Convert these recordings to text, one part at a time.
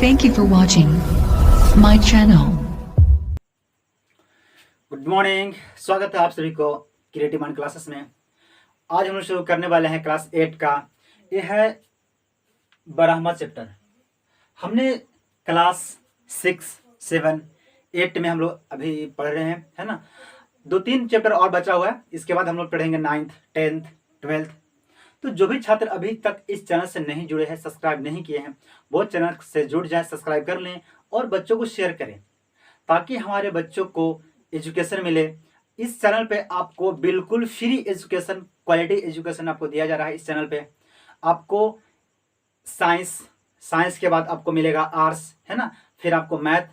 Thank you for watching my channel. Good morning, स्वागत है आप सभी को क्रिएटिव माइंड क्लासेस में। आज हम लोग शुरू करने वाले हैं क्लास 8 का। यह है 12वां चैप्टर। हमने क्लास 6, 7, 8 में हम लोग अभी पढ़ रहे हैं, है ना। 2-3 चैप्टर और बचा हुआ है, इसके बाद हम लोग पढ़ेंगे 9th, 10th, 12th। तो जो भी छात्र अभी तक इस चैनल से नहीं जुड़े हैं, सब्सक्राइब नहीं किए हैं, वो चैनल से जुड़ जाए, सब्सक्राइब कर लें और बच्चों को शेयर करें ताकि हमारे बच्चों को एजुकेशन मिले। इस चैनल पे आपको बिल्कुल फ्री एजुकेशन, क्वालिटी एजुकेशन आपको दिया जा रहा है। इस चैनल पे आपको साइंस के बाद आपको मिलेगा आर्ट्स, है ना, फिर आपको मैथ।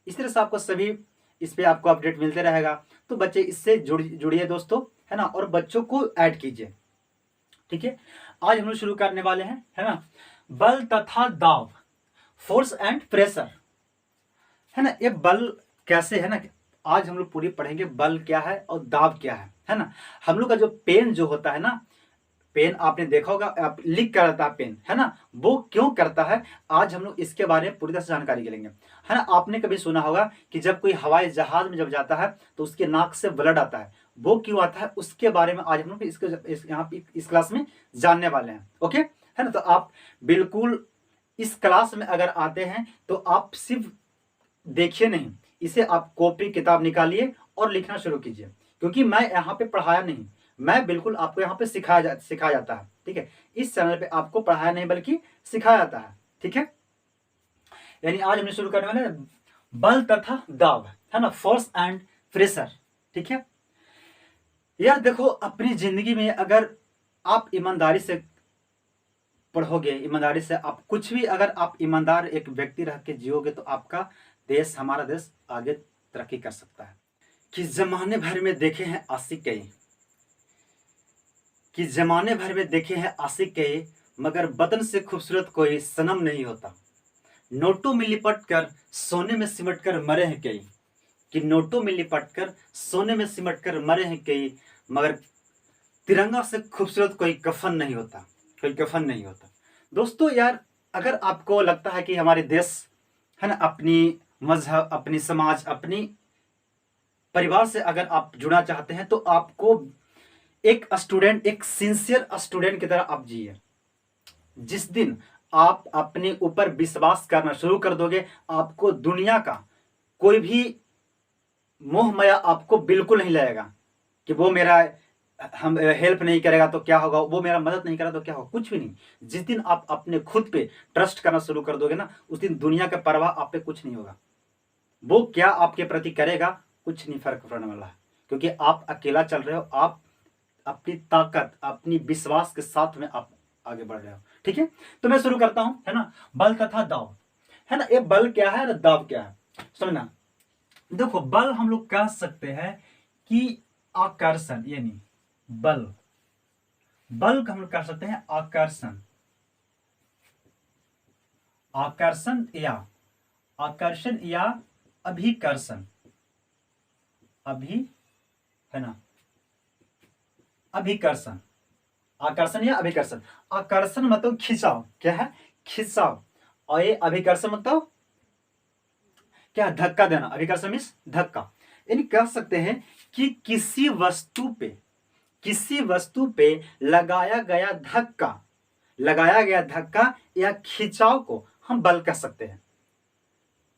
इस तरह से आपको सभी इस पे आपको अपडेट मिलते रहेगा। तो बच्चे इससे जुड़िए दोस्तों, है ना, और बच्चों को ऐड कीजिए। ठीक है, आज हम लोग शुरू करने वाले हैं, है ना, बल तथा दाब, फोर्स एंड प्रेशर, है ना। ये बल कैसे है ना, आज हम लोग पूरी पढ़ेंगे बल क्या है और दाब क्या है ना। हम लोग का जो पेन जो होता है ना, पेन आपने देखा होगा, आप लिख कर रहता है पेन, है ना, वो क्यों करता है, आज हम लोग इसके बारे में पूरी तरह से जानकारी लेंगे, है ना। आपने कभी सुना होगा कि जब कोई हवाई जहाज में जब जाता है तो उसके नाक से ब्लड आता है, वो क्यों आता है, उसके बारे में आज हम लोग यहाँ पे इस क्लास में जानने वाले हैं। ओके, है ना। तो आप बिल्कुल इस क्लास में अगर आते हैं तो आप सिर्फ देखिए नहीं, इसे आप कॉपी किताब निकालिए और लिखना शुरू कीजिए, क्योंकि मैं यहाँ पे पढ़ाया नहीं, मैं बिल्कुल आपको यहाँ पे सिखाया जाता है। ठीक है, इस चैनल पे आपको पढ़ाया नहीं बल्कि सिखाया जाता है। ठीक है, यानी आज हमने शुरू करने वाले हैं बल तथा दाब, है ना, फोर्स एंड प्रेशर। ठीक है यार, देखो अपनी जिंदगी में अगर आप ईमानदारी से पढ़ोगे, ईमानदारी से आप कुछ भी, अगर आप ईमानदार एक व्यक्ति रह के जियोगे तो आपका देश, हमारा देश आगे तरक्की कर सकता है। कि जमाने भर में देखे हैं आशिक कई, कि जमाने भर में देखे हैं आशिक कई, मगर बदन से खूबसूरत कोई सनम नहीं होता। नोटों में लिपट कर सोने में सिमट कर मरे हैं कई, कि नोटों में लिपट कर सोने में सिमट कर मरे हैं कई, मगर तिरंगा से खूबसूरत कोई कफन नहीं होता, कोई कफन नहीं होता। दोस्तों यार, अगर आपको लगता है कि हमारे देश, है ना, अपनी मजहब, अपनी समाज, अपनी परिवार से अगर आप जुड़ना चाहते हैं तो आपको एक स्टूडेंट, एक सिंसियर स्टूडेंट की तरह आप जिए। जिस दिन आप अपने ऊपर विश्वास करना शुरू कर दोगे, आपको दुनिया का कोई भी मोह माया आपको बिल्कुल नहीं लगेगा कि वो मेरा हम हेल्प नहीं करेगा तो क्या होगा, वो मेरा मदद नहीं करेगा तो क्या होगा, कुछ भी नहीं। जिस दिन आप अपने खुद पे ट्रस्ट करना शुरू कर दोगे ना, उस दिन दुनिया का परवाह आप पे कुछ नहीं होगा। वो क्या आपके प्रति करेगा, कुछ नहीं फर्क पड़ने वाला है, क्योंकि आप अकेला चल रहे हो, आप अपनी ताकत, अपनी विश्वास के साथ में आप आगे बढ़ रहे हो। ठीक है, तो मैं शुरू करता हूं, है ना, बल तथा दाव, है ना। ये बल क्या है और दाव क्या है, समझना। देखो, बल हम लोग कह सकते हैं कि आकर्षण, यानी बल, बल का हम लोग कह सकते हैं आकर्षण, आकर्षण या आकर्षण या अभिकर्षण, अभी, है ना, अभिकर्षण, आकर्षण या अभिकर्षण। आकर्षण मतलब खिंचाव, क्या है, खिंचाव, और ये अभिकर्षण मतलब क्या, धक्का देना। अभिकर्षण मीन्स धक्का, यानी कह सकते हैं कि किसी वस्तु पे लगाया गया धक्का या खिंचाव को हम बल कह सकते हैं।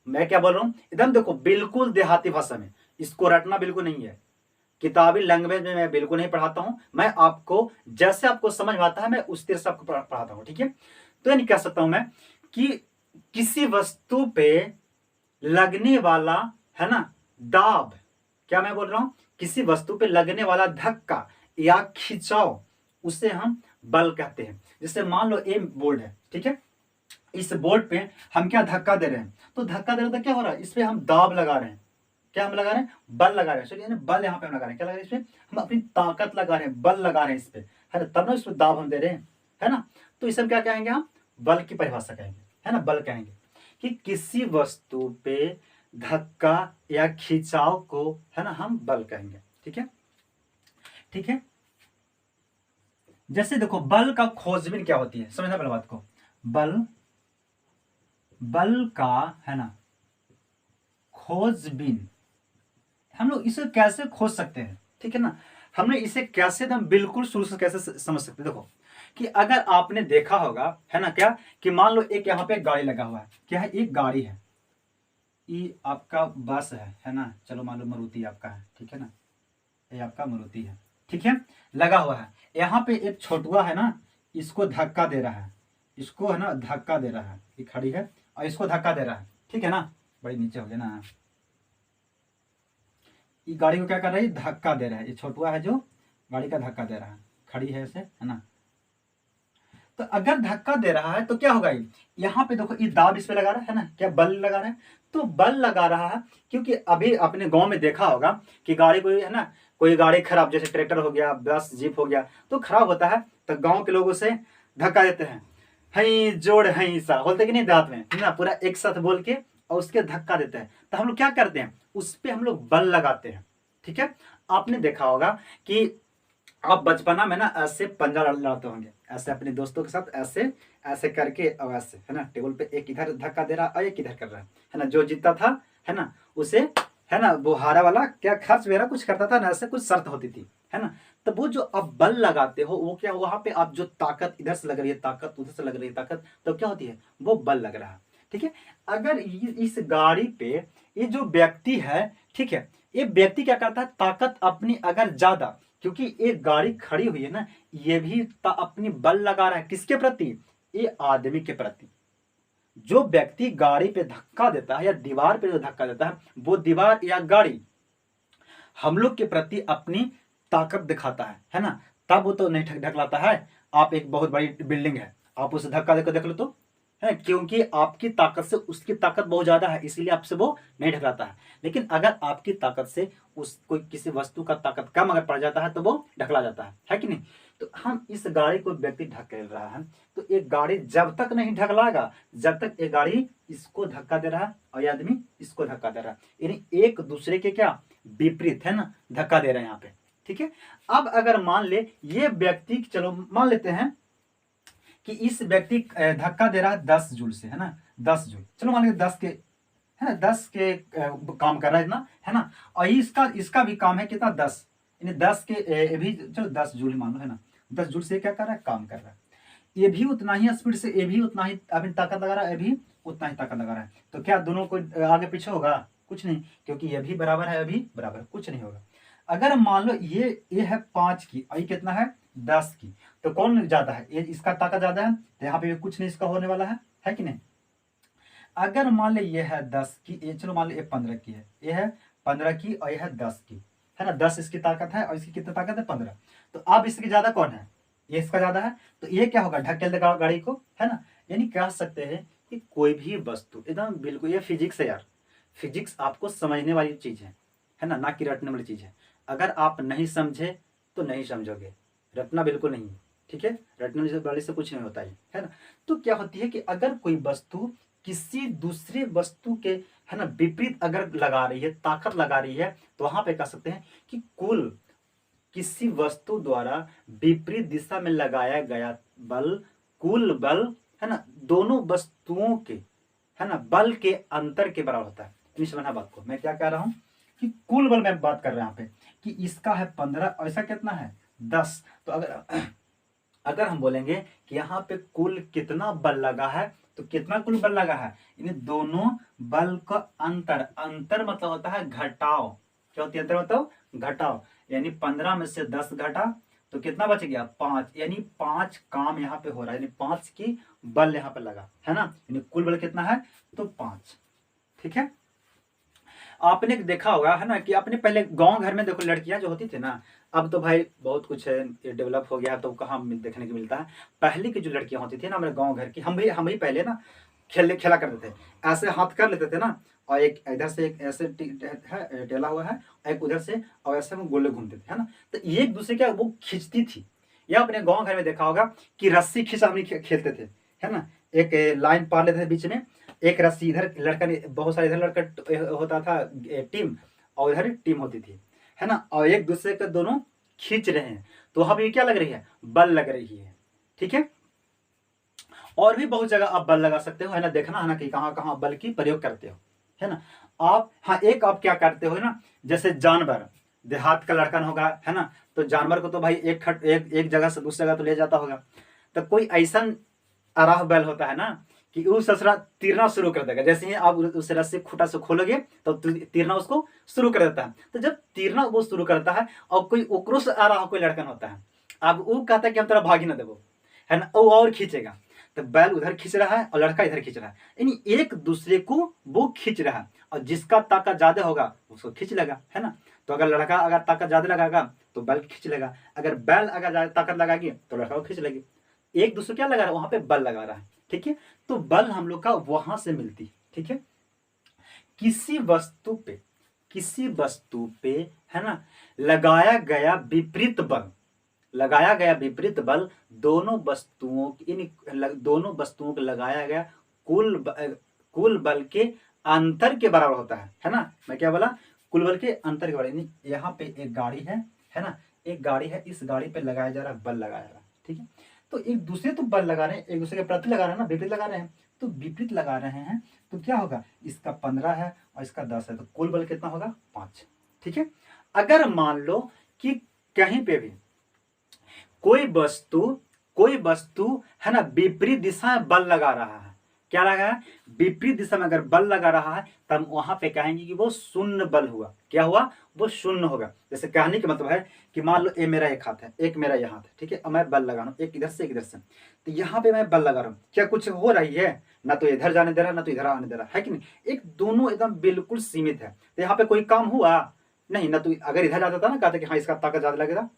मैं क्या बोल रहा हूं, एकदम देखो, बिल्कुल देहाती भाषा में, इसको रटना बिल्कुल नहीं है, किताबी लैंग्वेज में मैं बिल्कुल नहीं पढ़ाता हूं। मैं आपको जैसे आपको समझ में आता है मैं उस तरह से आपको पढ़ाता हूं। ठीक है, तो यानी कह सकता हूं मैं कि किसी वस्तु पे लगने वाला, है ना, दाब, क्या मैं बोल रहा हूं, किसी वस्तु पे लगने वाला धक्का या खिंचाव, उसे हम बल कहते हैं। जैसे मान लो ये बोर्ड है, ठीक है, इस बोर्ड पे हम क्या धक्का दे रहे हैं, तो धक्का दे रहे तो क्या हो रहा है, इस पे हम दाब लगा रहे हैं, क्या हम लगा रहे हैं, बल लगा रहे हैं। चलिए बल यहाँ पे हम लगा रहे हैं, क्या लगा रहे हैं, इसमें हम अपनी ताकत लगा रहे हैं, बल लगा रहे हैं इस पे, है ना, तब ना इसमें दाब हम दे रहे हैं, है ना। तो इसे हम क्या कहेंगे, हम बल की परिभाषा कहेंगे, है ना, बल कहेंगे कि किसी वस्तु पे धक्का या खिंचाव को, है ना, हम बल कहेंगे। ठीक है, ठीक है। जैसे देखो, बल का खोजबीन क्या होती है, समझना पहले बात को। बल बल का, है ना, खोजबीन। हम लोग इसे कैसे खोज सकते हैं, ठीक है ना, हमने इसे कैसे एकदम बिल्कुल शुरू से कैसे समझ सकते हैं। देखो कि अगर आपने देखा होगा, है ना, क्या कि मान लो एक यहाँ पे एक गाड़ी लगा हुआ है, क्या है, एक गाड़ी है, ये आपका बस है ना, चलो मान लो मारुति आपका है, ठीक है ना, ये आपका मारुति है, ठीक है, लगा हुआ है। यहाँ पे एक छोटुआ है ना, इसको धक्का दे रहा है, इसको, है ना, धक्का दे रहा है, ये खड़ी है और इसको धक्का दे रहा है, ठीक है ना, बड़ी नीचे हो गया ना, ये गाड़ी को क्या कर रहा है, धक्का दे रहा है, ये छोटुआ है जो गाड़ी का धक्का दे रहा है, खड़ी है ऐसे, है ना। तो अगर धक्का दे रहा है तो क्या होगा, ये यहाँ पे देखो, ये दाब इस पे लगा रहा है ना, क्या बल लगा रहा है, तो बल लगा रहा है, क्योंकि अभी अपने गांव में देखा होगा कि गाड़ी कोई, है ना, कोई गाड़ी खराब, जैसे ट्रैक्टर हो गया, बस जीप हो गया, तो खराब होता है, तो गांव के लोग उसे धक्का देते हैं, हई जोड़ हई सा बोलते कि नहीं, दांत में, है ना, पूरा एक साथ बोल के और उसके धक्का देते हैं। तो हम लोग क्या करते हैं, उस पर हम लोग बल लगाते हैं, ठीक है। आपने देखा होगा कि आप बचपना में ना ऐसे पंजा लड़ाते होंगे, ऐसे अपने दोस्तों के साथ ऐसे ऐसे करके, और ऐसे, है ना, टेबल पे एक इधर धक्का दे रहा और एक इधर कर रहा है ना, जो जीतता था, है ना, उसे, है ना, वो हारा वाला क्या खर्च वगैरह कुछ करता था ना, ऐसे कुछ शर्त होती थी, है ना। तो वो जो आप बल लगाते हो, वो क्या, वहां पे आप जो ताकत इधर से लग रही है, ताकत उधर से लग रही है ताकत, तो क्या होती है, वो बल लग रहा है, ठीक है। अगर इस गाड़ी पे ये जो व्यक्ति है, ठीक है, ये व्यक्ति क्या करता है, ताकत अपनी अगर ज्यादा, क्योंकि एक गाड़ी खड़ी हुई है ना, ये भी अपनी बल लगा रहा है, किसके प्रति, ये आदमी के प्रति। जो व्यक्ति गाड़ी पे धक्का देता है या दीवार पे जो धक्का देता है, वो दीवार या गाड़ी हम लोग के प्रति अपनी ताकत दिखाता है ना, तब वो तो नहीं ढकलाता है। आप एक बहुत बड़ी बिल्डिंग है, आप उसे धक्का देकर देख लो तो, है, क्योंकि आपकी ताकत से उसकी ताकत बहुत ज्यादा है, इसीलिए आपसे वो नहीं ढकलाता है। लेकिन अगर आपकी ताकत से उस कोई किसी वस्तु का ताकत कम अगर पड़ जाता है तो वो ढकला जाता है कि नहीं। तो हम इस गाड़ी को व्यक्ति ढकेल रहा है, तो एक गाड़ी जब तक नहीं ढकलाएगा, जब तक एक गाड़ी इसको धक्का दे रहा है और ये आदमी इसको धक्का दे रहा है, यानी एक दूसरे के क्या विपरीत, है ना, धक्का दे रहे हैं यहाँ पे, ठीक है। अब अगर मान ले ये व्यक्ति, चलो मान लेते हैं कि इस व्यक्ति धक्का दे रहा है 10 जूल से, है ना, 10 जूल, चलो मान लीजिए 10 के, है ना, 10 के काम कर रहा है इतना, है ना, और इसका इसका भी काम है कितना, 10, यानी 10 के भी, चलो 10 जूल मान लो, है ना, 10 जूल से क्या कर रहा है, काम कर रहा है। ये भी उतना ही स्पीड से, ये भी उतना ही अपनी ताकत लगा रहा है, ये भी उतना ही ताकत लगा रहा है। तो क्या दोनों को आगे पीछे होगा, कुछ नहीं, क्योंकि ये भी बराबर है, अभी बराबर, कुछ नहीं होगा। अगर मान लो ये है 5 की और ये कितना है 10 की, तो कौन ज्यादा है, ये इसका ताकत ज्यादा है, तो यहाँ पे कुछ नहीं इसका होने वाला है कि नहीं। अगर मान लो ये है 10 की, ये चलो मान लो ये 15 की है, ये है 15 की और ये है 10 की, है ना, 10 इसकी ताकत है और इसकी कितनी ताकत है 15। तो अब इसकी ज्यादा कौन है, ये इसका ज्यादा है, तो ये क्या होगा, ढकेल देगा गाड़ी को, है ना। यानी कह सकते हैं कि कोई भी वस्तु एकदम बिल्कुल, ये फिजिक्स है यार, फिजिक्स आपको समझने वाली चीज है ना, ना कि रटने वाली चीज है। अगर आप नहीं समझे तो नहीं समझोगे, रटना बिल्कुल नहीं, ठीक है, रटने वाले से कुछ नहीं होता है ना। तो क्या होती है कि अगर कोई वस्तु किसी दूसरे वस्तु के, है ना, विपरीत अगर लगा रही है, ताकत लगा रही है, तो वहां पे कह सकते हैं कि कुल किसी वस्तु द्वारा विपरीत दिशा में लगाया गया बल, कुल बल, है ना, दोनों वस्तुओं के, है ना, बल के अंतर के बराबर होता है। नहीं समझना बात को, मैं क्या कह रहा हूं कि कुल बल मैं बात कर रहा हूं यहाँ पे, कि इसका है 15, ऐसा कितना है 10। तो अगर हम बोलेंगे कि यहाँ पे कुल कितना बल लगा है, तो कितना कुल बल लगा है, इन दोनों बल का अंतर, अंतर मतलब होता है घटाव, क्या होती है अंतर मतलब घटाव, यानी 15 में से 10 घटा तो कितना बच गया 5, यानी 5 काम यहाँ पे हो रहा है, यानी 5 की बल यहाँ पे लगा, है ना, यानी कुल बल कितना है तो 5, ठीक है। आपने देखा होगा, है ना, कि अपने पहले गांव घर में देखो लड़कियां जो होती थी ना, अब तो भाई बहुत कुछ है, डेवलप हो गया, तो कहाँ देखने को मिलता है। पहले की जो लड़कियां होती थी ना हमारे गांव घर की, हम भी पहले ना खेला करते थे, ऐसे हाथ कर लेते थे ना, और एक इधर से एक ऐसे टेला हुआ है, एक उधर से, और ऐसे हम गोले घूमते थे, है ना। तो एक दूसरे क्या वो खींचती थी, या अपने गांव घर में देखा होगा कि रस्सी खींचा हम खेलते थे, है ना, एक लाइन पार लेते थे बीच में, एक रस्सी इधर लड़का ने, बहुत सारे इधर लड़का होता था टीम, और इधर टीम होती थी, है ना, और एक दूसरे के दोनों खींच रहे हैं, तो वहां पर क्या लग रही है, बल लग रही है, ठीक है। और भी बहुत जगह आप बल लगा सकते हो, है ना, देखना है ना कि कहाँ कहाँ बल की प्रयोग करते हो, है ना। आप हाँ एक आप क्या करते हो ना, जैसे जानवर, देहात का लड़कन होगा, है ना, तो जानवर को तो भाई एक जगह से दूसरी जगह तो ले जाता होगा। तो कोई ऐसा अराह बैल होता है ना कि वो ससुरा तीरना शुरू कर देगा, जैसे ही आप उस रस्सी खूंटा से खोलोगे तो तीरना उसको शुरू कर देता है। तो जब तीरना वो शुरू करता है और कोई ओकरो से आ रहा कोई लड़कन होता है, अब वो कहता है कि हम तेरा भागी ना देवो, है ना, वो और खींचेगा। तो बैल उधर खींच रहा है और लड़का इधर खींच रहा है, यानी एक दूसरे को वो खींच रहा है, और जिसका ताकत ज्यादा होगा उसको खींच लेगा, है ना। तो अगर लड़का अगर ताकत ज्यादा लगाएगा तो बैल खींच लेगा, अगर बैल अगर ज्यादा ताकत लगाएगी तो लड़का को खींच लेगी। एक दूसरे क्या लगा रहा है, वहां पे बल लगा रहा है, ठीक है। तो बल हम लोग का वहां से मिलती है, ठीक है। किसी वस्तु पे, किसी वस्तु पे, है ना, लगाया गया विपरीत बल, लगाया गया विपरीत बल दोनों वस्तुओं इन दोनों वस्तुओं को लगाया गया कुल बल के अंतर के बराबर होता है ना। मैं क्या बोला, कुल बल के अंतर के बराबर। यहाँ पे एक गाड़ी है ना, एक गाड़ी है, इस गाड़ी पे लगाया जा रहा है, बल लगाया जा रहा है, ठीक है। तो एक दूसरे तो बल लगा रहे हैं, एक दूसरे के प्रति लगा रहे हैं ना, विपरीत लगा रहे हैं। तो विपरीत लगा रहे हैं तो क्या होगा, इसका 15 है और इसका 10 है, तो कुल बल कितना होगा, 5, ठीक है। अगर मान लो कि कहीं पे भी कोई वस्तु है ना विपरीत दिशा में बल लगा रहा है, क्या लगा है, विपरीत दिशा में अगर बल लगा रहा है तब वहां पे कहेंगे कि वो शून्य बल हुआ, क्या हुआ, वो शून्य होगा। जैसे कहने का मतलब है कि मान लो ये मेरा एक हाथ है, एक मेरा यह हाथ है, ठीक है, और मैं बल लगा रहा हूँ एक इधर से एक इधर से, तो यहाँ पे मैं बल लगा रहा हूँ, क्या कुछ हो रही है, ना तो इधर जाने दे रहा ना तो इधर आने दे रहा है कि नहीं, एक दोनों एकदम बिल्कुल सीमित है। तो यहाँ पे कोई काम हुआ नहीं, ना तो अगर इधर जाता था ना कहते कि हाँ इसका ताकत ज्यादा लगेगा,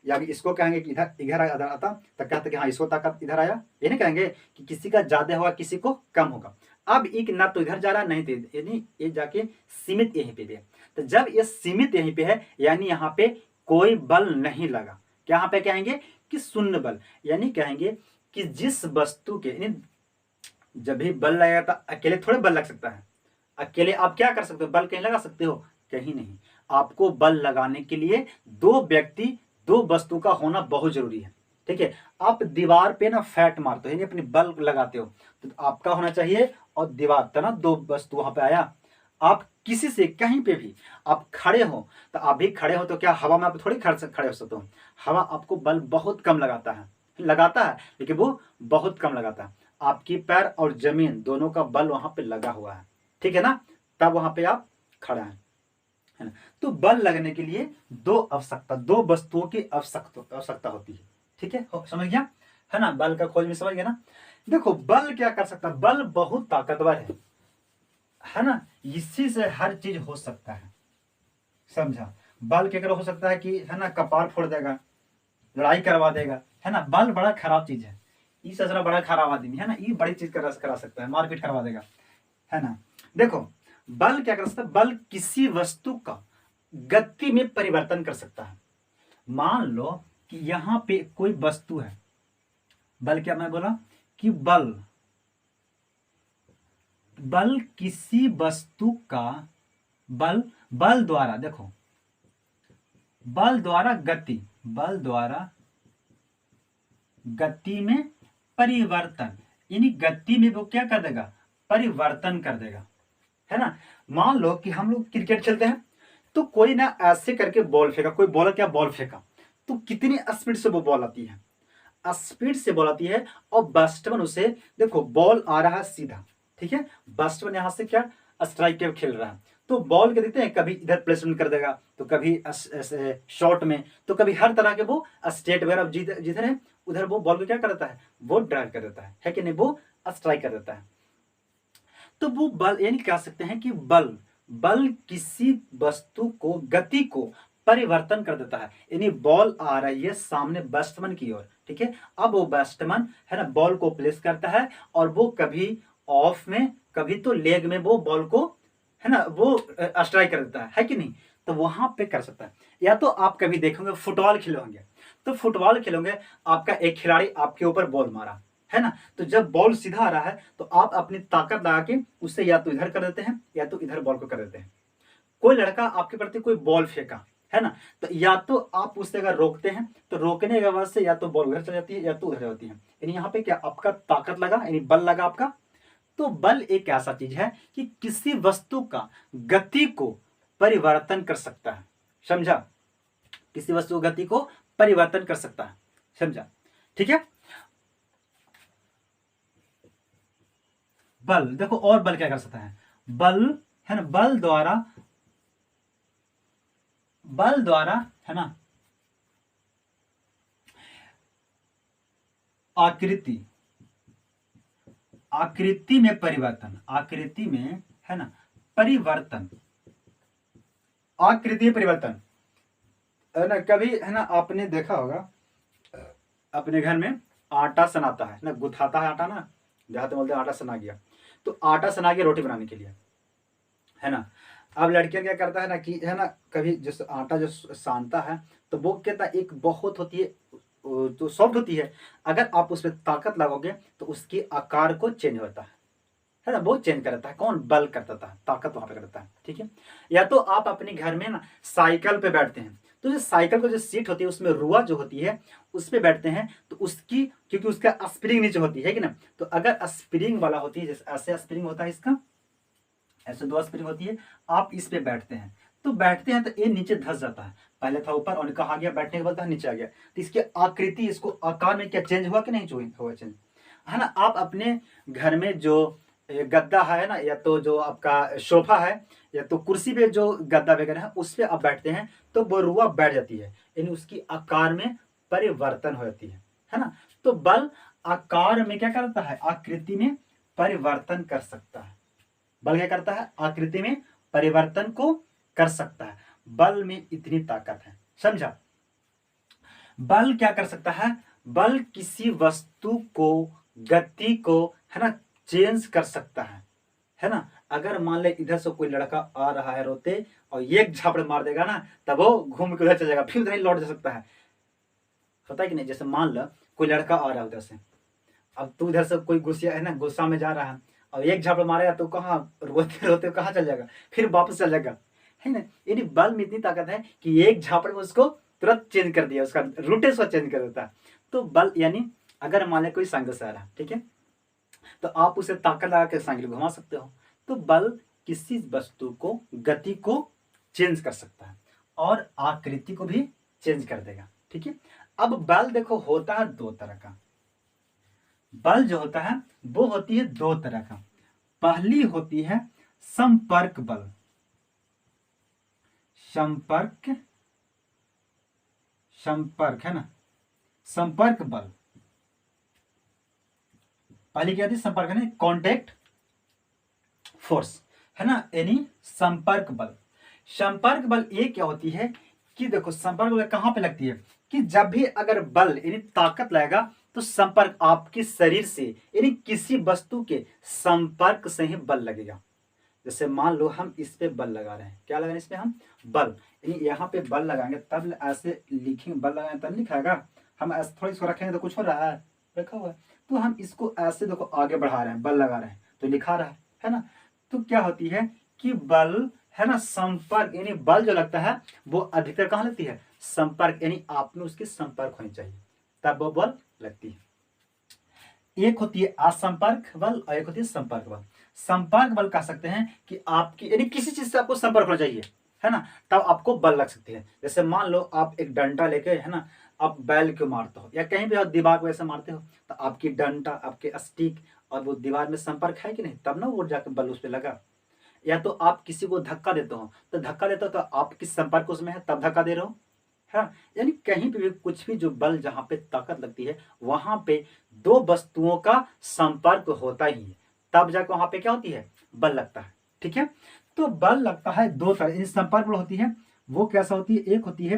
या इसको कहेंगे कि इधर इधर आता तो कहते कि हाँ इसको ताकत इधर आया, ये नहीं कहेंगे कि किसी का ज्यादा होगा किसी को कम होगा। अब एक ना तो इधर जा रहा नहीं तो यानी ये जाके सीमित यहीं पे है। तो जब ये सीमित यहीं पे है यानी यहाँ पे कोई बल नहीं लगा, क्या यहाँ पे कहेंगे कि शून्य बल, यानी कहेंगे कि जिस वस्तु के यानी जब भी बल लगेगा तो अकेले थोड़े बल लग सकता है, अकेले आप क्या कर सकते हो, बल कहीं लगा सकते हो, कहीं नहीं। आपको बल लगाने के लिए दो व्यक्ति दो वस्तु का होना बहुत जरूरी है, ठीक है। आप दीवार पे ना फैट मारते हो यानी अपनी बल लगाते हो तो आपका होना चाहिए, और दीवार था ना दो वस्तु वहां पे आया। आप किसी से कहीं पे भी आप खड़े हो तो आप भी खड़े हो तो क्या हवा में आप थोड़ी खड़े हो सकते हो, हवा आपको बल बहुत कम लगाता है लेकिन वो बहुत कम लगाता है। आपकी पैर और जमीन दोनों का बल वहां पे लगा हुआ है, ठीक है ना, तब वहां पे आप खड़ा है ना। तो बल लगने के लिए दो वस्तुओं की आवश्यकता होती है, ठीक है, समझ गया है ना, बल का खोज में समझ गया ना। देखो बल क्या कर सकता है, बल बहुत ताकतवर है ना, इसी से हर चीज हो सकता है, समझा। बल क्या हो सकता है कि है ना कपार फोड़ देगा, लड़ाई करवा देगा, है ना, बल बड़ा खराब चीज है, ये ससुरा बड़ा खराब आदमी है ना, ये बड़ी चीज करा सकता है, मारपीट करवा देगा, है ना। देखो बल क्या कर सकता है, बल किसी वस्तु का गति में परिवर्तन कर सकता है। मान लो कि यहां पे कोई वस्तु है, बल क्या मैं बोला कि बल किसी वस्तु का बल द्वारा, देखो बल द्वारा गति में परिवर्तन, यानी गति में वो क्या कर देगा, परिवर्तन कर देगा, है ना। मान लो कि हम लोग क्रिकेट खेलते हैं तो कोई ना ऐसे करके बॉल फेंका, कोई बॉलर क्या बॉल फेंका तो कितनी स्पीड से वो बॉल आती है, स्पीड से बॉल आती है, और बैट्समैन उसे, देखो बॉल आ रहा है सीधा, ठीक है, बैट्समैन यहां से क्या स्ट्राइक पे खेल रहा है, तो बॉल के देखते हैं कभी इधर प्लेसमेंट कर देगा तो कभी शॉर्ट में, तो कभी हर तरह के वो स्टेट वगैरह जिधर है उधर वो बॉल को क्या कर देता है, वो ड्राइव कर देता है कि नहीं, वो स्ट्राइक कर देता है। तो वो बल यानी कह सकते हैं कि बल किसी वस्तु को गति को परिवर्तन कर देता है, यानी बॉल आ रही है सामने बैट्समैन की ओर, ठीक है, अब वो बैट्समैन है ना बॉल को प्लेस करता है और वो कभी ऑफ में कभी तो लेग में वो बॉल को है ना वो स्ट्राइक कर देता है कि नहीं, तो वहां पे कर सकता है। या तो आप कभी देखोगे फुटबॉल खेलोगे तो फुटबॉल खेलोगे आपका एक खिलाड़ी आपके ऊपर बॉल मारा, है ना, तो जब बॉल सीधा आ रहा है तो आप अपनी ताकत लगा के उससे या तो इधर कर देते हैं या तो इधर बॉल को कर देते हैं। कोई लड़का आपके प्रति कोई बॉल फेंका, है ना। तो या तो आप उससे अगर रोकते हैं तो रोकने के वजह से या तो बॉल उधर चल जाती है या तो उधर जाती है, यानी यहाँ पे क्या आपका ताकत लगा, यानी बल लगा आपका। तो बल एक ऐसा चीज है कि किसी वस्तु का गति को परिवर्तन कर सकता है, समझा। किसी वस्तु की गति को परिवर्तन कर सकता है, समझा, ठीक है। बल देखो, और बल क्या कर सकता है, बल है ना, बल द्वारा है ना आकृति में परिवर्तन, आकृति में है ना परिवर्तन, आकृति में परिवर्तन है ना। कभी है ना आपने देखा होगा अपने घर में आटा सनाता है ना, गुथाता है आटा ना, देहात में बोलते हैं आटा सना गया। तो आटा सना गया रोटी बनाने के लिए, है ना। अब लड़कियां क्या करता है ना कि है ना, कभी जो आटा जो सानता है तो वो कहता एक बहुत होती है तो सॉफ्ट होती है, अगर आप उसमें ताकत लगाओगे तो उसके आकार को चेंज होता है ना, वो चेंज करता है। कौन? बल करता था, ताकत वहां पे करता है, ठीक है। या तो आप अपने घर में ना साइकिल पे बैठते हैं, तो जो साइकिल को जो सीट होती है उसमें रुआ जो होती है उस पे बैठते हैं, तो उसकी क्योंकि उसका स्प्रिंग नीचे होती है कि ना, तो अगर स्प्रिंग वाला होती है, जैसे ऐसे स्प्रिंग होता है इसका, ऐसे 2 स्प्रिंग होती है, आप इस पे बैठते हैं तो बैठते हैं तो ये नीचे धस जाता है, पहले था ऊपर और कहा गया बैठने के बाद नीचे आ गया, तो इसकी आकृति, इसको आकार में क्या चेंज हुआ कि नहीं हुआ चेंज, है ना। आप अपने घर में जो गद्दा है ना, या तो जो आपका सोफा है या तो कुर्सी पे जो गद्दा वगैरह है उस पे आप बैठते हैं तो वो रुआ बैठ जाती है, यानी उसकी आकार में परिवर्तन हो जाती है ना। तो बल आकार में क्या करता है, आकृति में परिवर्तन कर सकता है। बल क्या करता है, आकृति में परिवर्तन को कर सकता है। बल में इतनी ताकत है, समझा। बल क्या कर सकता है, बल किसी वस्तु को, गति को है ना चेंज कर सकता है ना। अगर मान ले इधर से कोई लड़का आ रहा है रोते और एक झापड़ मार देगा ना, तब वो घूम के उधर चल जाएगा, फिर उधर ही लौट जा सकता है, होता है कि नहीं। जैसे मान लो कोई लड़का आ रहा है उधर से, अब तू इधर से कोई गुस्सा है ना, गुस्सा में जा रहा है और एक झापड़ मारेगा तो कहाँ रोते रोते कहाँ चल जाएगा, फिर वापस चल जाएगा, है ना। यानी बल में इतनी ताकत है कि एक झापड़ में उसको तुरंत चेंज कर दिया, उसका रूटे से चेंज कर देता है। तो बल यानी अगर मान ले कोई साइकिल से आ रहा है, ठीक है, तो आप उसे ताकत लगा के साइकिल घुमा सकते हो। तो बल किसी वस्तु को, गति को चेंज कर सकता है और आकृति को भी चेंज कर देगा, ठीक है। अब बल देखो होता है 2 तरह का, बल जो होता है वो होती है 2 तरह का। पहली होती है संपर्क बल, संपर्क है ना, संपर्क बल। पहली क्या थी, संपर्क है ना, कॉन्टेक्ट फोर्स, है ना, यानी संपर्क बल। संपर्क बल ये क्या होती है कि देखो, संपर्क बल कहां पे लगती है कि जब भी अगर बल यानी ताकत लगेगा तो संपर्क आपके शरीर से यानी किसी वस्तु के संपर्क से ही बल लगेगा। जैसे मान लो हम इस पे बल लगा रहे हैं, क्या लगा रहे हैं इस पे हम, बल, यानी यहाँ पे बल लगाएंगे तब ऐसे लिखेंगे, बल लगाएंगे तब लिखाएगा, हम ऐसे थोड़ी इसको रखेंगे तो कुछ हो रहा है, रखा हुआ है, तो हम इसको ऐसे देखो आगे बढ़ा रहे हैं, बल लगा रहे हैं तो लिखा रहा है ना। तो क्या होती है कि बल है ना, संपर्क यानी बल जो लगता है वो अधिकतर कहाँ लगती है, संपर्क, यानी आप में उसकी संपर्क होनी चाहिए तब वो बल लगती है। एक होती है असंपर्क बल और एक होती है संपर्क बल। संपर्क बल कह सकते हैं कि आपकी यानी किसी चीज से आपको संपर्क होना चाहिए, है ना, तब आपको बल लग सकती है। जैसे मान लो आप एक डंडा लेके है ना, आप बैल क्यों मारते हो या कहीं भी आप दीवार को ऐसे मारते हो, तो आपकी डंडा, आपके स्टिक और वो दीवार में संपर्क है कि नहीं, तब ना वो जाकर बल उस पर लगा। या तो आप किसी को धक्का देते हो, तो धक्का देते हो तो आप किस संपर्क उसमें है तब धक्का दे रहे हो, है। यानी कहीं पे भी कुछ भी जो बल जहां पे ताकत लगती है वहां पे 2 वस्तुओं का संपर्क होता ही है, तब जाकर वहां पे क्या होती है, बल लगता है, ठीक है। तो बल लगता है 2 तरह, संपर्क बल होती है वो कैसा होती है, एक होती है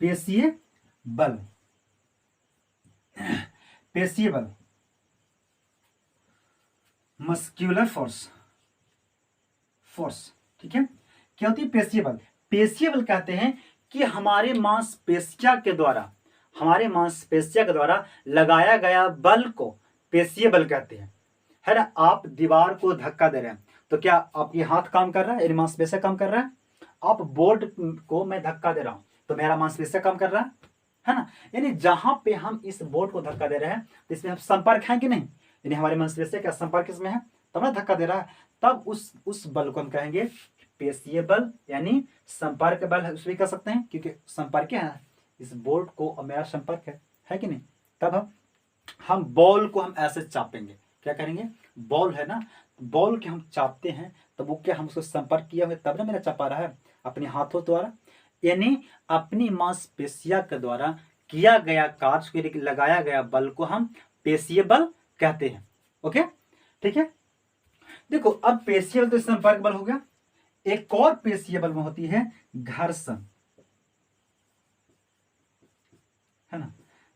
पेशीय बल, पेशीय बल, मस्क्यूलर फोर्स, ठीक है। क्या होती है पेशीय बल, पेशीय बल कहते हैं कि हमारे मांसपेशियों के द्वारा लगाया गया बल को पेशीय बल कहते हैं, है ना। आप दीवार को धक्का दे रहे हैं तो क्या आपकी हाथ काम कर रहा है, यानी मांसपेशियां काम कर रहा है। आप बोल्ट को मैं धक्का दे रहा हूं तो मेरा मांसपेशियां काम कर रहा है ना। यानी जहां पे हम इस बोल्ट को धक्का दे रहे हैं तो इसमें हम संपर्क है कि नहीं, यानी हमारे मांसपेशियां क्या संपर्क इसमें है, तब ना धक्का दे रहा है। तब उस बल को हम कहेंगे पेशीय बल, यानी संपर्क बल है, उसमें कह सकते हैं, क्योंकि संपर्क है इस बोल्ट को और मेरा संपर्क है कि नहीं। तब हम बॉल को हम ऐसे चापेंगे, क्या करेंगे, बॉल है ना, बॉल के हम चापते हैं तब वो क्या, हम उसको संपर्क किया हुआ तब ना मेरा चपा रहा है अपने हाथों द्वारा, यानी अपनी मांसपेशियां के द्वारा किया गया कार्य को लगाया गया बल को हम पेशीय बल कहते हैं। ओके, ठीक है। देखो अब पेशीय बल तो संपर्क बल हो गया, एक और पेशीय बल में होती है घर्षण, है ना,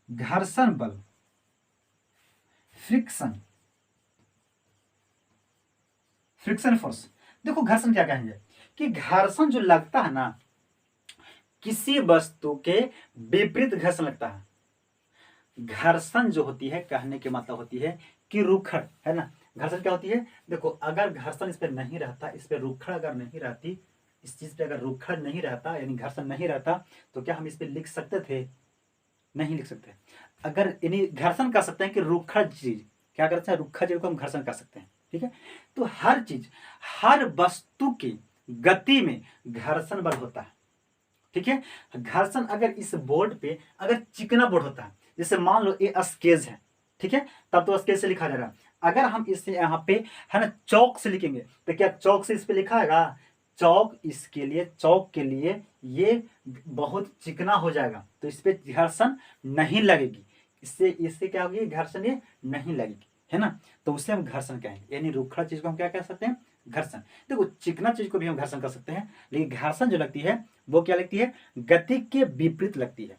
घर्षण बल, फ्रिक्शन फोर्स। देखो घर्षण क्या कहेंगे कि घर्षण जो लगता है ना, किसी वस्तु के विपरीत घर्षण लगता है। घर्षण जो होती है, कहने की मतलब होती है कि रुखड़, है ना। घर्षण क्या होती है, देखो अगर घर्षण इस पे नहीं रहता, इस पे रुखड़ अगर नहीं रहती, इस चीज पे अगर रुखड़ नहीं रहता, यानी घर्षण नहीं रहता, तो क्या हम इस पे लिख सकते थे, नहीं लिख सकते। अगर यानी घर्षण कर सकते हैं कि रुखड़ चीज, क्या करते हैं, रुखड़ चीज को हम घर्षण कर सकते हैं, ठीक है। तो हर चीज, हर वस्तु की गति में घर्षण बल होता है, ठीक है। घर्षण अगर इस बोर्ड पे अगर चिकना बोर्ड होता है, जैसे मान लो ये स्केच है, ठीक है, तब तो स्केच से लिखा जाएगा। अगर हम इसे यहाँ पे, है ना, चौक से लिखेंगे तो क्या चौक से इस पे लिखा है, चौक इसके लिए, चौक के लिए ये बहुत चिकना हो जाएगा, तो इस पे घर्षण नहीं लगेगी, इससे क्या होगी, घर्षण ये नहीं लगेगी, है ना। तो उसे हम घर्षण कहेंगे, यानी रुखड़ा चीज को हम क्या कह सकते हैं, घर्षण। देखो चिकना चीज को भी हम घर्षण कर सकते हैं, लेकिन घर्षण जो लगती है वो क्या लगती है, गति के विपरीत लगती है,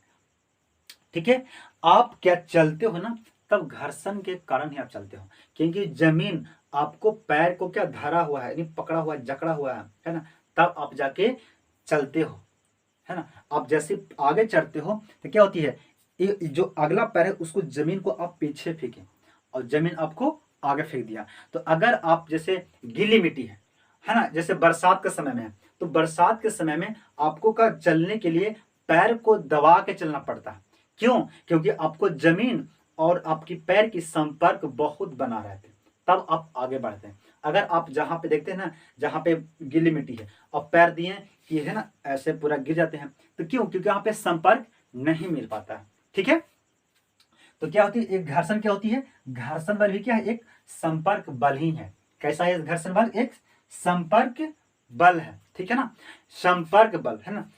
ठीक है। आप क्या चलते हो ना, तब घर्षण के कारण ही आप चलते हो, क्योंकि जमीन आपको पैर को क्या धरा हुआ है, यानी पकड़ा हुआ है, जकड़ा हुआ है ना, तब आप जाके चलते हो, है ना। आप जैसे आगे चढ़ते हो तो क्या होती है, ये जो अगला पैर है उसको जमीन को आप पीछे फेंके और जमीन आपको आगे फेंक दिया। तो अगर आप जैसे गीली मिट्टी है ना, जैसे बरसात के समय में है, तो बरसात के समय में आपको का चलने के लिए पैर को दबा के चलना पड़ता है, क्यों, क्योंकि आपको जमीन और आपकी पैर की संपर्क बहुत बना रहते, तब आप आगे बढ़ते हैं। अगर आप जहां पे देखते हैं ना, जहां पे गीली मिट्टी है और पैर दिए कि है ना, ऐसे पूरा गिर जाते हैं, तो क्यों, क्योंकि वहां पे संपर्क नहीं मिल पाता है, ठीक है। तो क्या होती है, एक घर्षण क्या होती है, घर्षण बल भी क्या है, एक संपर्क बल ही है। कैसा है घर्षण बल, एक संपर्क बल है, ठीक है ना, संपर्क बल, है ना,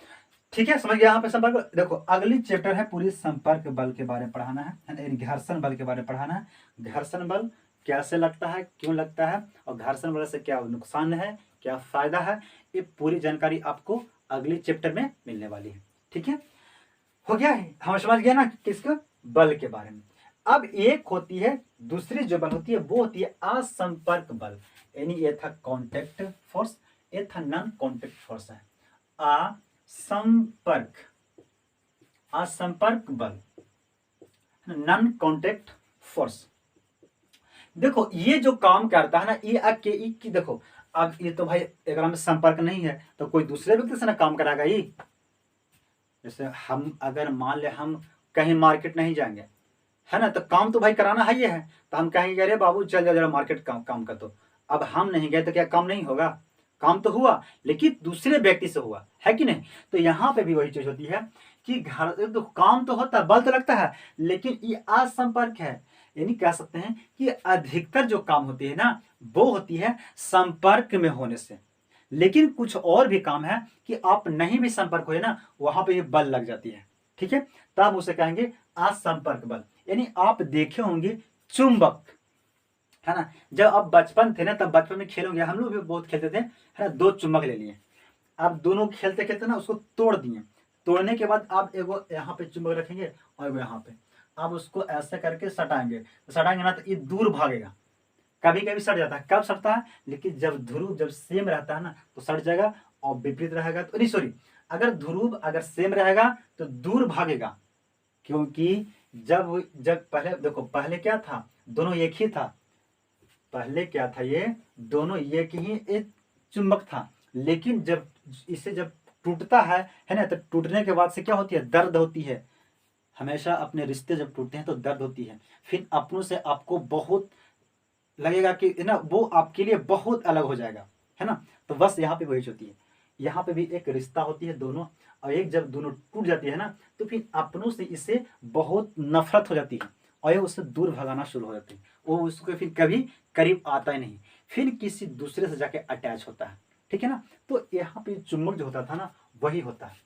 ठीक है, समझ गया यहाँ पे संपर्क बल। देखो अगली चैप्टर है पूरी संपर्क बल के बारे में पढ़ाना है, घर्षण बल के बारे में पढ़ाना है। घर्षण बल कैसे लगता है, क्यों लगता है, और घर्षण बल से क्या नुकसान है, क्या फायदा है, ये पूरी जानकारी आपको अगली चैप्टर में मिलने वाली है, ठीक है। हो गया है, हम समझ गए ना किसको, बल के बारे में। अब एक होती है दूसरी जो बल होती है वो होती है असंपर्क बल, यानी ये था कॉन्टेक्ट फोर्स, ये था नॉन कॉन्टेक्ट फोर्स है। असंपर्क बल, नॉन कॉन्टेक्ट फोर्स। देखो ये जो काम करता है ना, ये की देखो, अब ये तो भाई अगर में संपर्क नहीं है तो कोई दूसरे व्यक्ति से ना काम कराएगा ये। जैसे हम अगर मान ले हम कहीं मार्केट नहीं जाएंगे, है ना, तो काम तो भाई कराना है, ये है, तो हम कहेंगे अरे बाबू चल जा जरा मार्केट काम कर दो। अब हम नहीं गए तो क्या काम नहीं होगा, काम तो हुआ लेकिन दूसरे व्यक्ति से हुआ, है कि नहीं। तो यहाँ पे भी वही चीज होती है कि घर तो काम तो होता है, बल तो लगता है, लेकिन ये असंपर्क है, यानी कह सकते हैं कि अधिकतर जो काम होती है ना वो होती है संपर्क में होने से। लेकिन कुछ और भी काम है कि आप नहीं भी संपर्क हुए ना, वहां पे ये बल लग जाती है, ठीक है, तब उसे कहेंगे असंपर्क बल। यानी आप देखे होंगे चुंबक, है ना, जब आप बचपन थे ना, तब बचपन में खेलोगे, हम लोग भी बहुत खेलते थे, है ना, दो चुंबक ले लिए, आप दोनों खेलते खेलते ना उसको तोड़ दिए, तोड़ने के बाद आप एगो यहाँ पे चुंबक रखेंगे और एगो यहाँ पे, आप उसको ऐसे करके सटाएंगे, तो सटाएंगे ना तो ये दूर भागेगा, कभी कभी सट जाता है, कब सटता है, लेकिन जब ध्रुव जब सेम रहता है ना तो सट जाएगा, और विपरीत रहेगा तो नहीं, सॉरी, अगर ध्रुव अगर सेम रहेगा तो दूर भागेगा, क्योंकि जब पहले देखो, पहले क्या था, दोनों एक ही था, पहले क्या था, ये दोनों ये कि ही एक चुंबक था, लेकिन जब इसे जब टूटता है ना, तो टूटने के बाद से क्या होती है, दर्द होती है। हमेशा अपने रिश्ते जब टूटते हैं तो दर्द होती है, फिर अपनों से आपको बहुत लगेगा कि है ना वो आपके लिए बहुत अलग हो जाएगा, है ना। तो बस यहाँ पे वही होती है, यहाँ पे भी एक रिश्ता होती है दोनों, और एक जब दोनों टूट जाती है ना, तो फिर अपनों से इससे बहुत नफरत हो जाती है, और ये उससे दूर भगाना शुरू हो जाती है। वो उसको फिर कभी करीब आता ही नहीं, फिर किसी दूसरे से जाके अटैच होता है, ठीक है ना। तो यहाँ पे चुंबक जो होता था ना, वही होता है।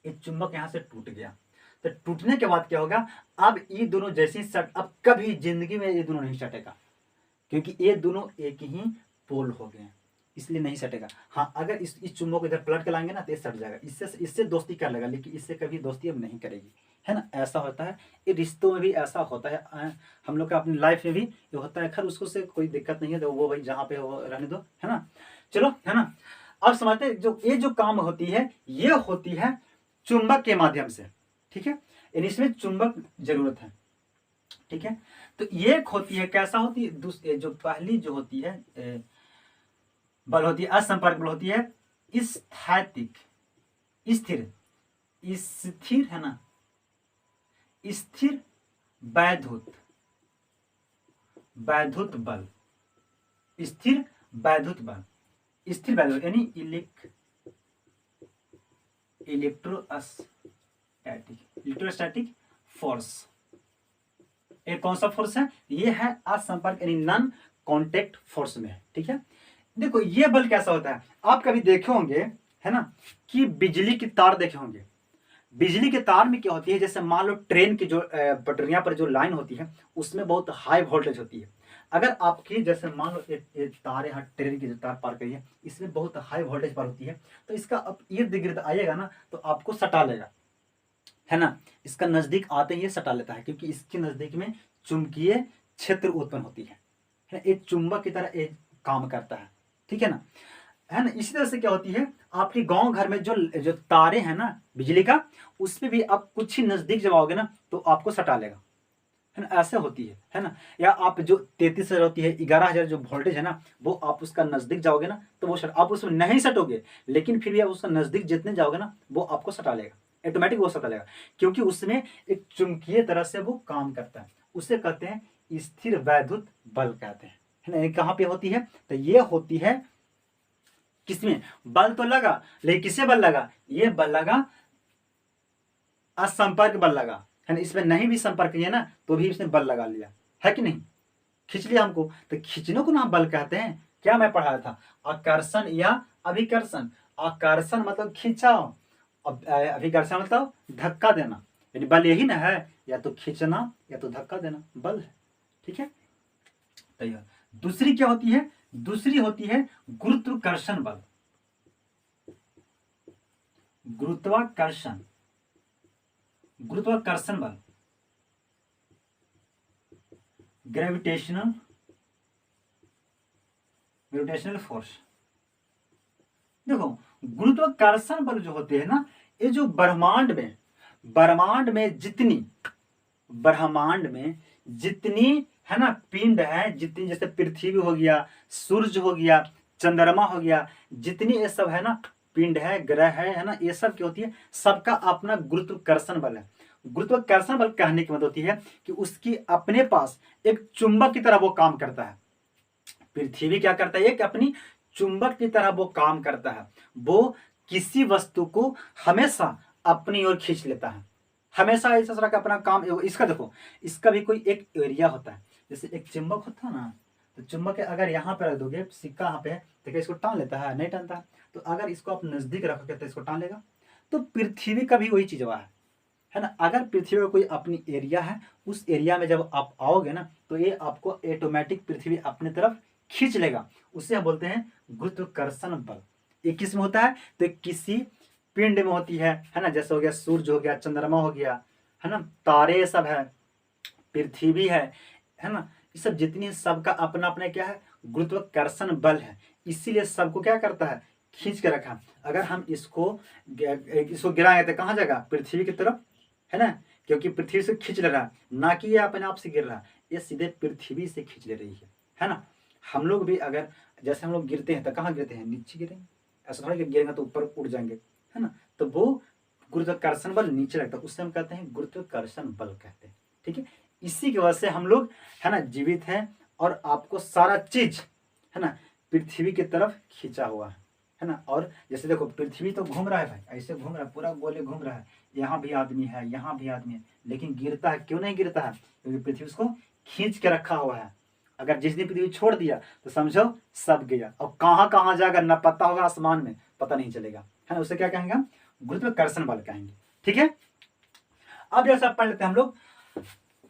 एक चुंबक यहाँ से टूट गया, तो टूटने के बाद क्या होगा, अब ये दोनों जैसे सट, अब कभी जिंदगी में ये दोनों नहीं सटेगा, क्योंकि ये दोनों एक ही पोल हो गए हैं, इसलिए नहीं सटेगा। हाँ, अगर इस चुंबक को इधर पलट के लाएंगे ना, तो ये सट जाएगा, इससे दोस्ती कर लेगा, लेकिन इससे कभी दोस्ती अब नहीं करेगी, है ना। ऐसा होता है, ये रिश्तों में भी ऐसा होता है, हम लोग का अपनी लाइफ में भी ये होता है। खैर उसको से कोई दिक्कत नहीं है, तो वो भाई जहाँ पे हो रहने दो, है ना। चलो, है ना। अब समझते हैं, जो ये जो काम होती है, ये होती है चुंबक के माध्यम से, ठीक है। यानी इसमें चुंबक जरूरत है, ठीक है। तो ये होती है, कैसा होती है, जो पहली जो होती है बल होती है, असंपर्क बल होती है स्थैतिक, स्थिर, स्थिर, है ना, स्थिर वैद्युत, वैद्युत बल, स्थिर वैद्युत बल, स्थिर वैद्युत यानी इलेक्ट्रोस्टैटिक फोर्स। एक कौन सा फोर्स है, ये है असंपर्क यानी नॉन कांटेक्ट फोर्स में, ठीक है। देखो ये बल कैसा होता है, आप कभी देखे होंगे, है ना, कि बिजली की तार देखे होंगे। बिजली के तार में क्या होती है, जैसे मान लो ट्रेन की जो पटरियां पर जो लाइन होती है, उसमें बहुत हाई वोल्टेज होती है। अगर आपकी जैसे मान लो एक तार यहाँ ट्रेन की जो तार पार करी है, इसमें बहुत हाई वोल्टेज पर होती है, तो इसका अब इर्द गिर्द आएगा ना, तो आपको सटा लेगा, है ना। इसका नजदीक आते ही ये सटा लेता है, क्योंकि इसके नजदीक में चुंबकीय क्षेत्र उत्पन्न होती है। एक चुंबक की तरह एक काम करता है, ठीक है ना, है ना। इसी तरह से क्या होती है, आपके गांव घर में जो जो तारे हैं ना बिजली का, उस पे भी आप कुछ ही नजदीक जब आओगे ना, तो आपको सटा लेगा, है ना। ऐसे होती है ना। या आप जो 33,000 होती है, 11,000 जो वोल्टेज है ना, वो आप उसका नजदीक जाओगे ना, तो वो आप उसमें नहीं सटोगे, लेकिन फिर भी आप उसका नजदीक जितने जाओगे ना, वो आपको सटा लेगा, ऑटोमेटिक वो सटा लेगा, क्योंकि उसमें एक चुंबकीय तरह से वो काम करता है। उसे कहते हैं स्थिर वैद्युत बल कहते हैं, है ना। कहाँ पे होती है, तो ये होती है किसमें, बल तो लगा, लेकिन किसे बल लगा, ये बल लगा असंपर्क बल लगा, है ना। इसमें नहीं भी संपर्क किया ना, तो भी इसने बल लगा लिया, है कि नहीं, खींच लिया हमको। तो खींचने को ना बल कहते हैं। क्या मैं पढ़ाया था, आकर्षण या अभिकर्षण। आकर्षण मतलब खींचाव, अभिकर्षण मतलब धक्का देना, यानी बल यही ना है, या तो खींचना या तो धक्का देना, बल है, ठीक है। तो दूसरी क्या होती है, दूसरी होती है गुरुत्वाकर्षण बल, गुरुत्वाकर्षण, गुरुत्वाकर्षण बल, ग्रेविटेशनल फोर्स। देखो गुरुत्वाकर्षण बल जो होते हैं ना, ये जो ब्रह्मांड में जितनी है ना पिंड है, जितनी जैसे पृथ्वी हो गया, सूर्य हो गया, चंद्रमा हो गया, जितनी ये सब है ना पिंड है, ग्रह है ना, ये सब क्या होती है, सबका अपना गुरुत्वाकर्षण बल है। गुरुत्वाकर्षण बल कहने की मतलब होती है कि उसकी अपने पास एक चुंबक की तरह वो काम करता है। पृथ्वी क्या करता है, एक अपनी चुंबक की तरह वो काम करता है। वो किसी वस्तु को हमेशा अपनी ओर खींच लेता है, हमेशा इस तरह का अपना काम। इसका देखो, इसका भी कोई एक एरिया होता है। जैसे एक चुंबक होता है ना, तो चुंबक अगर यहाँ पे रख दोगे, सिक्का यहाँ पे है, तो क्या इसको टान लेता है, नहीं टानता है। तो अगर इसको आप नजदीक रखोगे तो इसको टान लेगा। तो पृथ्वी का भी वही चीज हुआ है ना। अगर पृथ्वी का कोई अपनी एरिया है, उस एरिया में जब आप आओगे ना, तो ये आपको ऑटोमेटिक पृथ्वी अपनी तरफ खींच लेगा। उसे हम बोलते हैं गुरुत्वाकर्षण बल। ये किस में होता है, तो किसी पिंड में होती है ना। जैसे हो गया सूर्य हो गया, चंद्रमा हो गया, है ना, तारे सब है, पृथ्वी है ना, ये सब जितनी सबका अपना अपना क्या है, गुरुत्वाकर्षण बल है। इसीलिए सबको क्या करता है, खींच के रखा। अगर हम इसको गिराएंगे तो कहाँ जाएगा, पृथ्वी की तरफ, है ना, क्योंकि पृथ्वी से खींच ले रहा है, ना कि ये अपने आप से गिर रहा है, ये सीधे पृथ्वी से खींच ले रही है ना। हम लोग भी अगर जैसे हम लोग गिरते हैं तो कहाँ गिरते हैं, नीचे गिरेंगे, ऐसा थोड़ा कि गिरेंगे तो ऊपर उड़ जाएंगे, है ना। तो वो गुरुत्वाकर्षण बल नीचे लगता है, उससे हम कहते हैं गुरुत्वाकर्षण बल कहते हैं। ठीक है, इसी की वजह से हम लोग, है ना, जीवित हैं और आपको सारा चीज, है ना, पृथ्वी की तरफ खींचा हुआ है ना। और जैसे देखो पृथ्वी तो घूम रहा है भाई, ऐसे घूम रहा है, पूरा गोले घूम रहा है, यहाँ भी आदमी है, यहाँ भी आदमी है, लेकिन गिरता है क्यों नहीं गिरता है, क्योंकि पृथ्वी उसको खींच के रखा हुआ है। अगर जिस दिन पृथ्वी छोड़ दिया तो समझो सब गया, और कहाँ कहाँ जाकर न पता होगा, आसमान में पता नहीं चलेगा, है ना। उसे क्या कहेंगे हम, गुरुत्वाकर्षण बल कहेंगे। ठीक है, अब जैसा पढ़ लेते हैं हम लोग,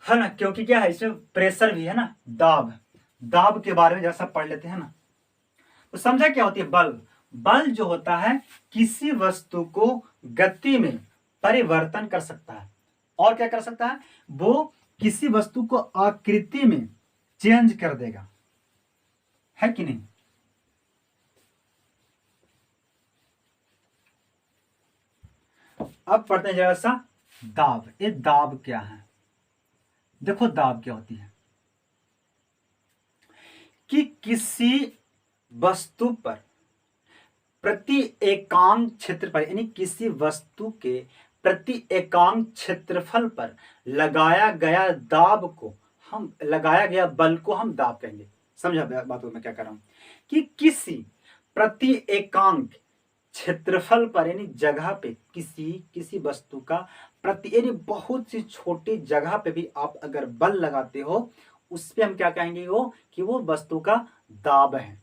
है ना, क्योंकि क्या है इसमें प्रेशर भी है ना, दाब, दाब के बारे में जैसा पढ़ लेते हैं ना। तो समझा क्या होती है बल, बल जो होता है किसी वस्तु को गति में परिवर्तन कर सकता है, और क्या कर सकता है, वो किसी वस्तु को आकृति में चेंज कर देगा, है कि नहीं। अब पढ़ते हैं जरा सा दाब। ये दाब क्या है, देखो दाब क्या होती है कि किसी वस्तु पर प्रति एकांक क्षेत्र पर, यानी किसी वस्तु के प्रति एकांक क्षेत्रफल पर लगाया गया दाब को हम, लगाया गया बल को हम दाब कहेंगे। समझा बात को मैं क्या कर रहा हूं, कि किसी प्रति एकांक क्षेत्रफल पर, यानी जगह पे, किसी वस्तु का प्रति, यानी बहुत सी छोटी जगह पे भी आप अगर बल लगाते हो, उस पे हम क्या कहेंगे, वो कि वो वस्तु का दाब है।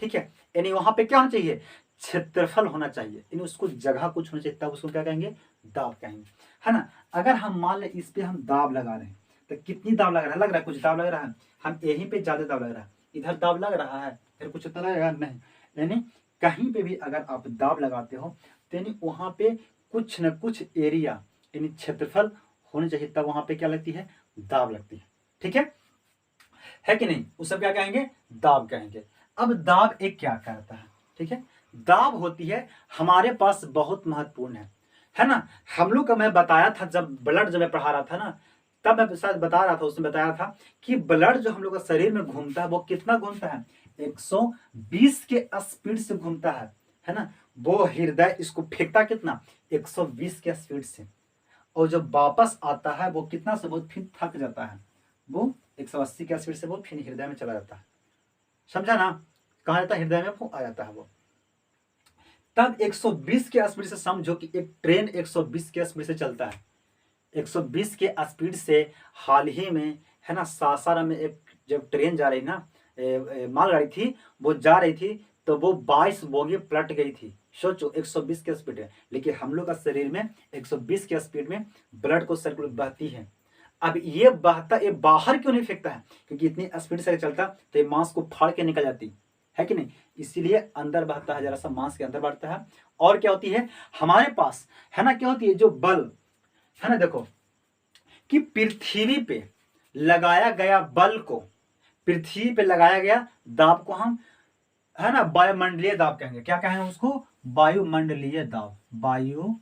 ठीक है, यानी वहां पे क्या होना चाहिए, क्षेत्रफल होना चाहिए, यानी उसको जगह कुछ होना चाहिए, तब उसको क्या कहेंगे, दाब कहेंगे, है ना। अगर हम मान ले इस पे हम दाब लगा रहे हैं, तो कितनी दाब लग रहा है, लग रहा है कुछ दाब लग रहा है, हम यहीं पे ज्यादा दाब लग रहा है, इधर दाब लग रहा है, फिर कुछ उतना लगेगा नहीं। यानी कहीं पे भी अगर आप दाब लगाते हो तो यानी वहां पे कुछ न कुछ एरिया, यानी क्षेत्रफल होनी चाहिए, तब वहां पे क्या लगती है, दाब लगती है। ठीक है कि नहीं, उस सब क्या कहेंगे, दाब कहेंगे। अब दाब एक क्या करता है, ठीक है, दाब होती है हमारे पास बहुत महत्वपूर्ण है ना। हम लोग का मैं बताया था जब ब्लड, जब मैं पढ़ा रहा था ना, तब मैं शायद बता रहा था, उसमें बताया था कि ब्लड जो हम लोग का शरीर में घूमता है वो कितना घूमता है, 120 के स्पीड से घूमता है ना। वो हृदय इसको फेंकता कितना, 120 के स्पीड से, और जब वापस आता है वो कितना से, वो फिर थक जाता है, वो 180 के स्पीड से वो फिर हृदय में चला जाता है। समझा ना, कहा जाता है हृदय में वो आ जाता है वो। तब 120 के स्पीड से, समझो कि एक ट्रेन 120 के स्पीड से चलता है, 120 के स्पीड से। हाल ही में, है ना, सासाराम में एक जब ट्रेन जा रही ना, मालगाड़ी थी, वो जा रही थी, तो वो 22 बोगी पलट गई थी। सोचो 120 के स्पीड है, लेकिन हम लोग का शरीर में 120 के स्पीड में ब्लड को सर्कुलेट बहती है। अब ये बहता, ये बाहर क्यों नहीं फेंकता है, क्योंकि इतनी स्पीड से चलता तो ये मांस को फाड़ के निकल जाती है कि नहीं, इसीलिए अंदर बहता है, जरा सा मांस के अंदर बढ़ता है। और क्या होती है हमारे पास, है ना, क्या होती है, जो बल है ना, देखो कि पृथ्वी पे लगाया गया बल को, पृथ्वी पे लगाया गया दाब को हम, है ना, वायुमंडलीय दाब कहेंगे। क्या कहेंगे उसको, वायुमंडलीय दाब, वायुमंडलीय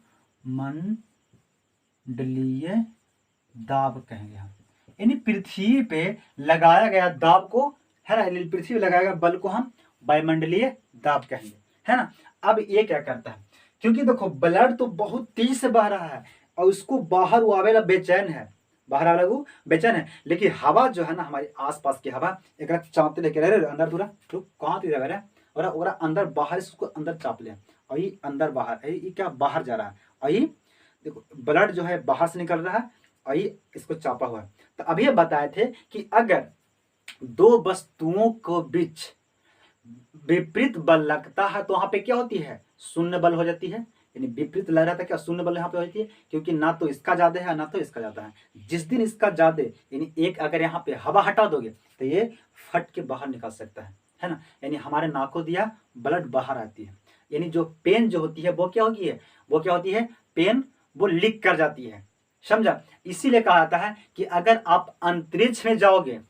दाब कहेंगे हम। यानी पृथ्वी पे लगाया गया दाब को, है ना, पृथ्वी पे लगाया गया बल को हम वायुमंडलीय दाब कहेंगे, है ना। अब ये क्या करता है, क्योंकि देखो ब्लड तो बहुत तेज से बह रहा है और उसको बाहर वो आवेला बेचैन है, बाहर आवेला वो बेचैन है, लेकिन हवा जो है ना, हमारे आसपास की हवा एक चापते लेके रहे अंदर, पूरा तो कहाँ थी जगह और ओकरा अंदर बाहर, इसको अंदर चाप ले, और ये अंदर बाहर, ये क्या बाहर जा रहा है, और ये देखो ब्लड जो है बाहर से निकल रहा है, और ये इसको चापा हुआ है। तो अभी बताए थे कि अगर दो वस्तुओं को बीच विपरीत बल लगता है तो वहां पे क्या होती है, शून्य बल हो जाती है। यानी विपरीत लग रहा था, क्या शून्य बल यहाँ पे होती है, क्योंकि ना तो इसका ज्यादा है ना तो इसका ज्यादा है। जिस दिन इसका ज्यादा, यानी एक अगर यहाँ पे हवा हटा दोगे तो ये फट के बाहर निकल सकता है ना। यानी हमारे नाकों दिया ब्लड बाहर आती है, यानी जो पेन जो होती है वो क्या होगी है, वो क्या होती है, पेन वो लीक कर जाती है। समझा, इसीलिए कहा जाता है कि अगर आप अंतरिक्ष में जाओगे,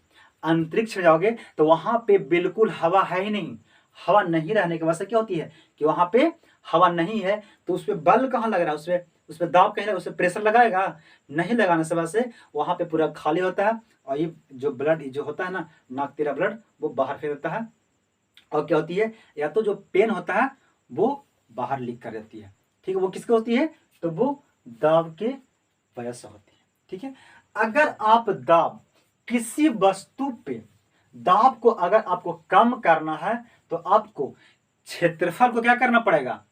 अंतरिक्ष में जाओगे तो वहां पे बिल्कुल हवा है ही नहीं। हवा नहीं रहने की वजह से क्या होती है कि वहां पे हवा नहीं है, तो उस पर बल कहाँ लग रहा है, उस पर दाब कहीं, उस पर प्रेशर लगाएगा नहीं, लगाने से वजह से वहां पे पूरा खाली होता है, और ये जो ब्लड जो होता है ना, नाक तेरा ब्लड, वो बाहर फेंक देता है। और क्या होती है, या तो जो पेन होता है वो बाहर लीक कर देती है, ठीक है। वो किसकी होती है, तो वो दाब के वजह से होती है, ठीक है। अगर आप दाब किसी वस्तु पे, दाब को अगर आपको कम करना है तो आपको क्षेत्रफल को क्या करना पड़ेगा,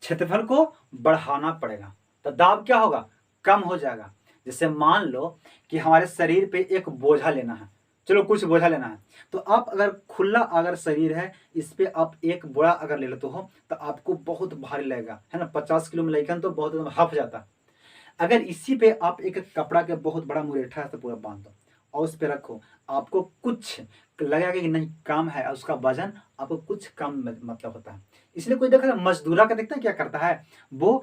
क्षेत्रफल को बढ़ाना पड़ेगा, तो दाब क्या होगा, कम हो जाएगा। जैसे मान लो कि हमारे शरीर पे एक बोझा लेना है, चलो कुछ बोझा लेना है, तो आप अगर खुला अगर शरीर है, इस पे आप एक बोरा अगर ले लेते हो तो आपको बहुत भारी लगेगा, है ना। 50 किलो में लेकिन तो बहुत एकदम हफ जाता। अगर इसी पे आप एक कपड़ा के बहुत बड़ा मुरेठा से पूरा बांध दो और उस पे रखो, आपको कुछ लगेगा कि नहीं काम है, और उसका वजन आपको कुछ कम मतलब होता है। इसलिए कोई देखा मजदूरा का देखता है क्या करता है, वो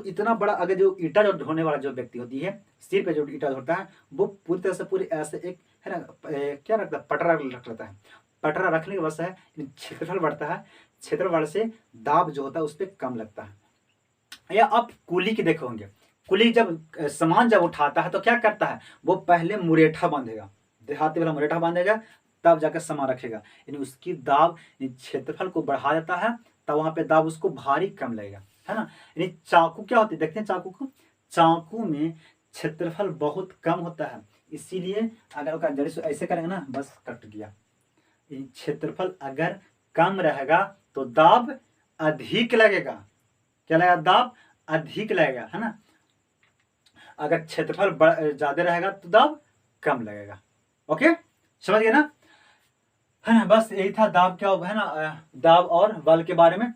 इतना बड़ा, अगर जो ईटा जो ढोने वाला जो व्यक्ति होती है, सिर पे जो ईटा ढोता है, वो पूरी तरह से पूरी ऐसे एक है ना क्या रखता है, पटरा रख लेता है। पटरा रखने की वजह से क्षेत्रफल बढ़ता है, क्षेत्रफल से दाब जो होता है उस पर कम लगता है। या आप कुली की देखे होंगे, कुली जब सामान जब उठाता है तो क्या करता है, वो पहले मुरेठा बांधेगा, देहाती वाला मुरेठा बांधेगा, तब जाकर सामान रखेगा। यानी उसकी दाब क्षेत्रफल को बढ़ा देता है, तब वहां पे दाब उसको भारी कम लगेगा, है ना। यानी चाकू क्या होती है, देखते हैं चाकू को, चाकू में क्षेत्रफल बहुत कम होता है, इसीलिए अगर जड़ी से ऐसे करेंगे ना, बस कट गया। क्षेत्रफल अगर कम रहेगा तो दाब अधिक लगेगा, क्या लगेगा, दाब अधिक लगेगा, है ना। अगर क्षेत्रफल ज्यादा रहेगा तो दाब कम लगेगा। ओके, समझ गए ना, है ना। बस यही था दाब क्या है ना, दाब और बल के बारे में।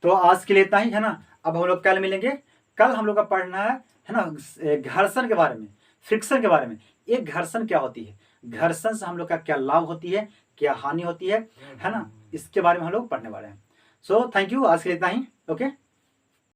तो आज के लिए इतना ही, है ना। अब हम लोग कल मिलेंगे, कल हम लोग का पढ़ना है ना, घर्षण के बारे में, फ्रिक्शन के बारे में। एक घर्षण क्या होती है, घर्षण से हम लोग का क्या लाभ होती है, क्या हानि होती है ना, इसके बारे में हम लोग पढ़ने वाले हैं। सो थैंक यू, आज के लिए इतना ही। ओके।